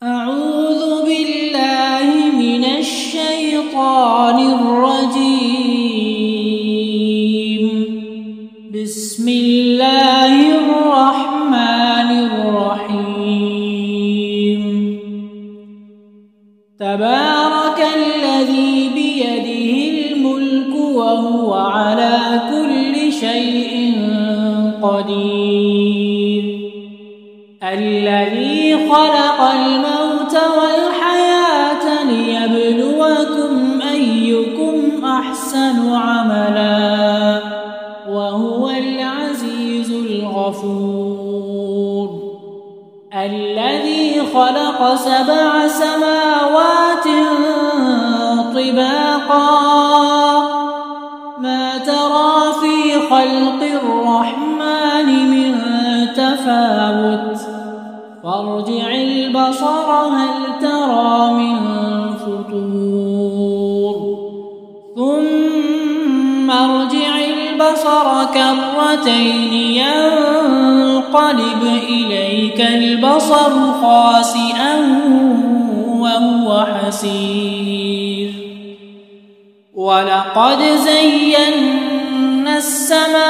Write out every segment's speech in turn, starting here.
أعوذ بالله من الشيطان الرجيم. بسم الله الرحمن الرحيم. تبارك الذي بيده الملك وهو على كل شيء قدير. الذي خلق الموت والحياة ليبلوكم أيكم أحسن عملا وهو العزيز الغفور. الذي خلق 7 سماوات طباقا ما ترى في خلق الرحمن من تفاوت فارجع البصر هل ترى من فطور ثم ارجع البصر كرتين ينقلب إليك البصر خاسئا وهو حسير. ولقد زينا السماء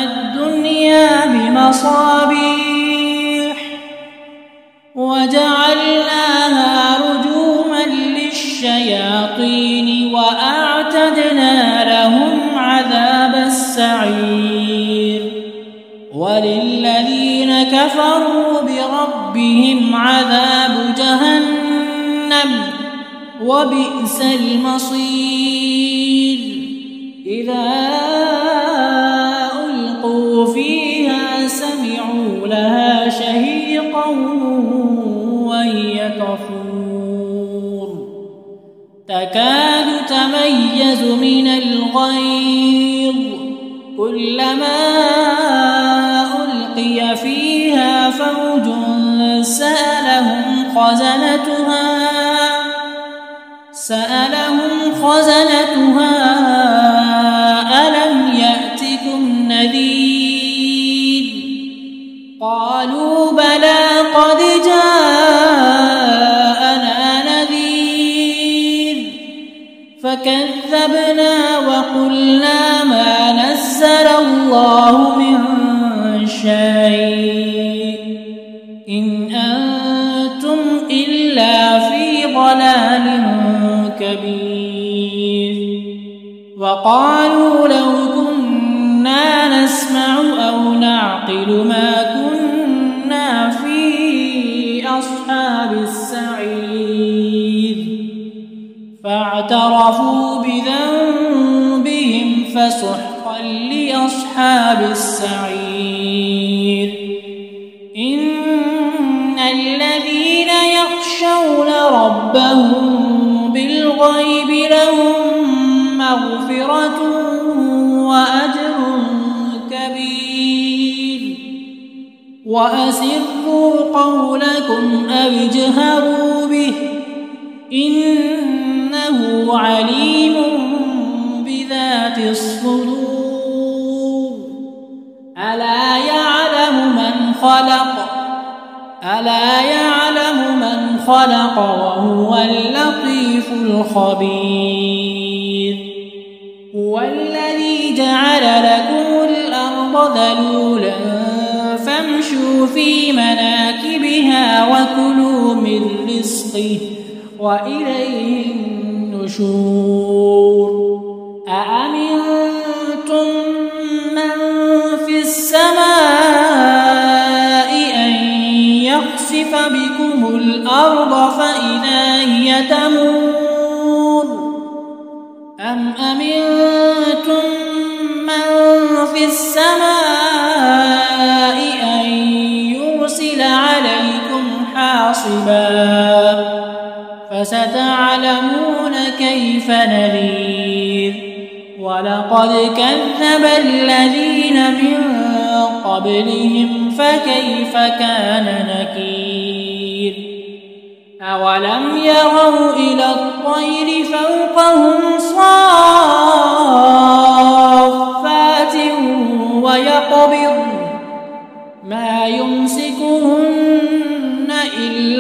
الدنيا بمصابيح وجعلناها رجوما للشياطين وأعتدنا لهم عذاب السعير. وللذين كفروا بربهم عذاب جهنم وبئس المصير. إذا ألقوا فيها سمعوا لها شهيقا وهي تفور تكاد تميز من الغيظ كلما ألقي فيها فوج سألهم خزنتها ألم يأتكم نذير قالوا بلى قد جاءنا نذير فكذبنا وقلنا ما نزل الله من شيء إن أنتم إلا في ضلال كبير. وقالوا لو كنا نسمع أو نعقل ما كنا في أصحاب السعير فاعترفوا بذنبهم فسحقا لأصحاب السعير. إن الذين يخشون ربهم بالغيب لهم مغفرة وأجر كبير. وأسروا قولكم أو اجهروا به إنه عليم بذات الصدور. ألا يعلم من خلق وهو اللطيف الخبير. هو الذي جعل لكم الأرض ذلولا فامشوا في مناكبها وكلوا من رزقه وإليه النشور. أأمنتم من في السماء أن يخسف بكم الأرض فإذا هي تمور أم أمنتم من في السماء أن يرسل عليكم حاصبا فستعلمون كيف نذير. ولقد كذب الذين من قبلهم فكيف كان نكير. أولم يروا إلى الطير فوقهم صافات ويقبضن ما يمسكهن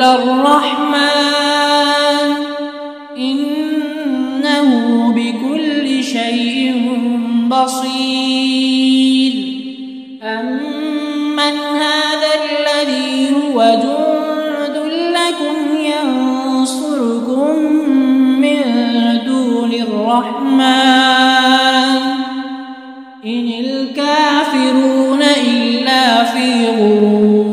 إلا الرحمن إنه بكل شيء بصير أمن هذا الذي هو جند لكم ينصركم من دون الرحمن إن الكافرون إلا في غرور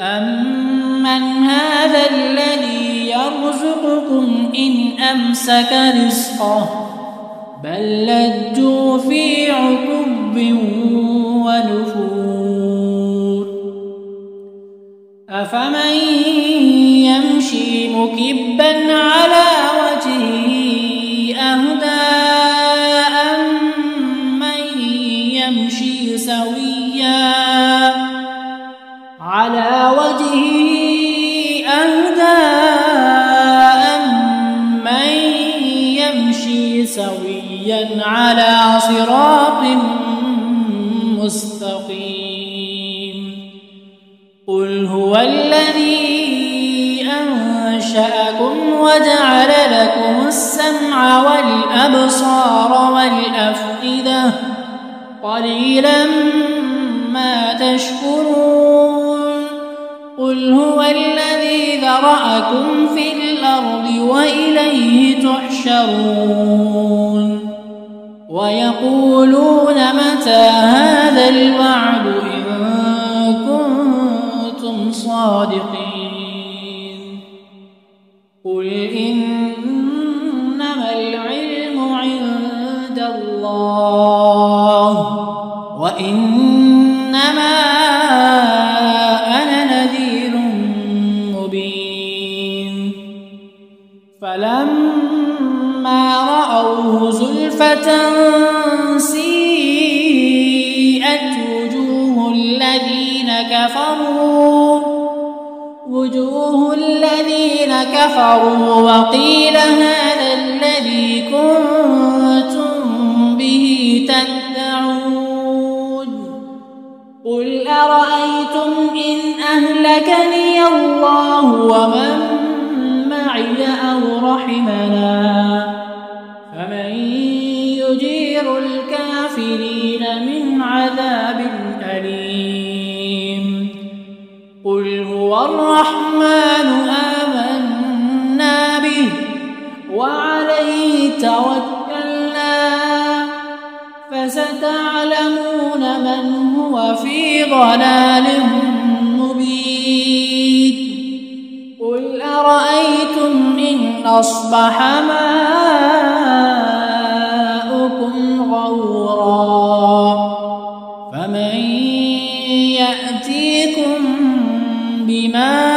أمن هذا الذي يرزقكم إن أمسك رزقه بل لجوا في عتب ونفور أفمن يمشي مكبا على وجهه أهدى أمن يمشي سويا على وجهه أهدى أمن يمشي سويا على صراط مستقيم قل هو الذي أنشأكم وجعل لكم السمع والأبصار والأفئدة قليلا ما تشكرون قل هو الذي ذرأكم في الأرض وإليه تحشرون ويقولون متى هذا الوعد إن كنتم صادقين قل إنما العلم عند الله وإنما أنا نذير مبين فلما رأوه زلفة سيئت وجوه الذين كفروا وقيل هذا الذي كنتم به تدعون قل أرأيتم إن أهلكني الله ومن معي أو رحمنا فمن يجير الكافرين من عذاب أليم قل هو الرحمن آمنا به وعليه توكلنا فستعلمون من هو في ضلال مبين قل أرأيتم إن أصبح ماؤكم غورا فمن يأتيكم بماء